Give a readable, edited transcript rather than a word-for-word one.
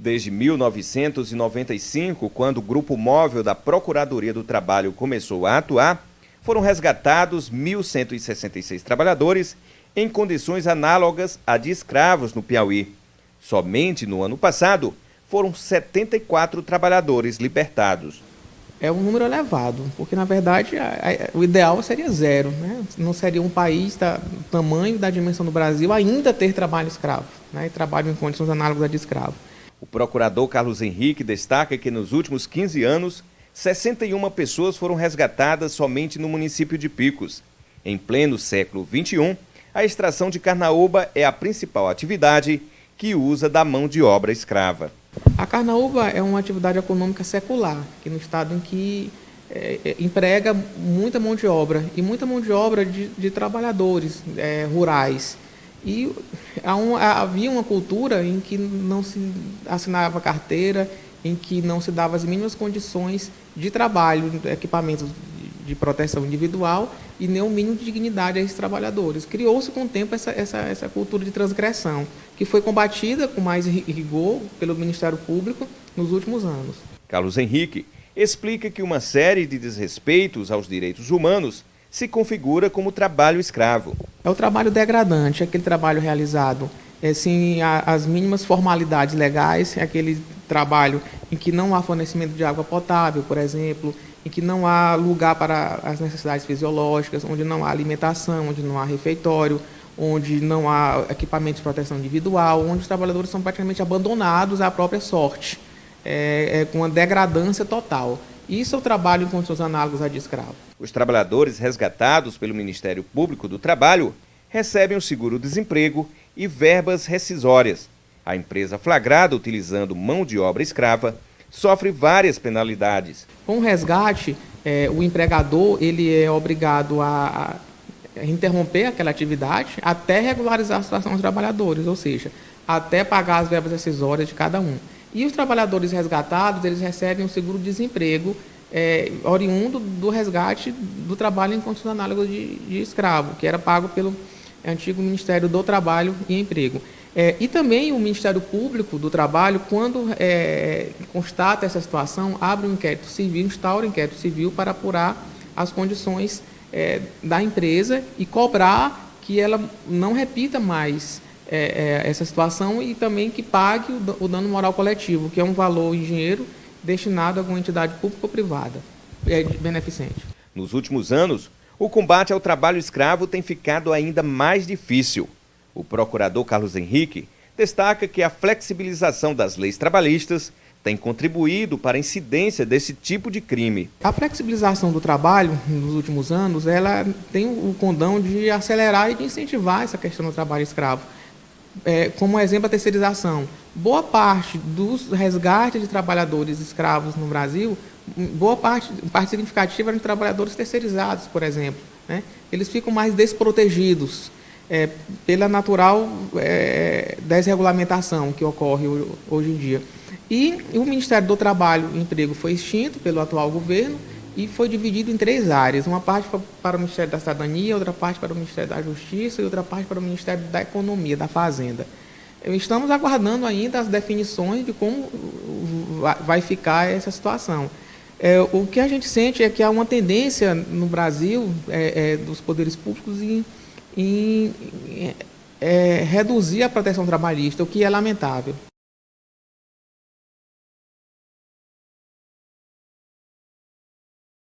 Desde 1995, quando o Grupo Móvel da Procuradoria do Trabalho começou a atuar, foram resgatados 1.166 trabalhadores em condições análogas à de escravos no Piauí. Somente no ano passado, foram 74 trabalhadores libertados. É um número elevado, porque, na verdade, o ideal seria zero, né? Não seria um país do tamanho da dimensão do Brasil ainda ter trabalho escravo, né? E trabalho em condições análogas à de escravo. O procurador Carlos Henrique destaca que nos últimos 15 anos, 61 pessoas foram resgatadas somente no município de Picos. Em pleno século XXI, a extração de carnaúba é a principal atividade que usa da mão de obra escrava. A carnaúba é uma atividade econômica secular, que no estado em que emprega muita mão de obra, e muita mão de obra de trabalhadores rurais. E havia uma cultura em que não se assinava carteira, em que não se dava as mínimas condições de trabalho, equipamentos de proteção individual e nem o mínimo de dignidade a esses trabalhadores. Criou-se com o tempo essa cultura de transgressão, que foi combatida com mais rigor pelo Ministério Público nos últimos anos. Carlos Henrique explica que uma série de desrespeitos aos direitos humanos se configura como trabalho escravo. É o trabalho degradante, aquele trabalho realizado sem as mínimas formalidades legais, aquele trabalho em que não há fornecimento de água potável, por exemplo, em que não há lugar para as necessidades fisiológicas, onde não há alimentação, onde não há refeitório, onde não há equipamento de proteção individual, onde os trabalhadores são praticamente abandonados à própria sorte, com uma degradância total. Isso é o trabalho em condições análogas à de escravo. Os trabalhadores resgatados pelo Ministério Público do Trabalho recebem o seguro-desemprego e verbas rescisórias. A empresa flagrada utilizando mão de obra escrava sofre várias penalidades. Com o resgate, o empregador ele é obrigado a interromper aquela atividade até regularizar a situação dos trabalhadores, ou seja, até pagar as verbas rescisórias de cada um. E os trabalhadores resgatados, eles recebem um seguro-desemprego oriundo do resgate do trabalho em condições análogas de escravo, que era pago pelo antigo Ministério do Trabalho e Emprego. E também o Ministério Público do Trabalho, quando constata essa situação, abre um inquérito civil, instaura um inquérito civil para apurar as condições da empresa e cobrar que ela não repita mais essa situação e também que pague o dano moral coletivo, que é um valor em dinheiro destinado a alguma entidade pública ou privada, beneficente. Nos últimos anos, o combate ao trabalho escravo tem ficado ainda mais difícil. O procurador Carlos Henrique destaca que a flexibilização das leis trabalhistas tem contribuído para a incidência desse tipo de crime. A flexibilização do trabalho, nos últimos anos, ela tem o condão de acelerar e de incentivar essa questão do trabalho escravo. Como exemplo, a terceirização. Boa parte dos resgates de trabalhadores escravos no Brasil, parte significativa de trabalhadores terceirizados, por exemplo, né? Eles ficam mais desprotegidos pela natural desregulamentação que ocorre hoje em dia. E o Ministério do Trabalho e Emprego foi extinto pelo atual governo e foi dividido em 3 áreas, uma parte para o Ministério da Cidadania, outra parte para o Ministério da Justiça e outra parte para o Ministério da Economia, da Fazenda. Estamos aguardando ainda as definições de como vai ficar essa situação. O que a gente sente é que há uma tendência no Brasil dos poderes públicos em reduzir a proteção trabalhista, o que é lamentável.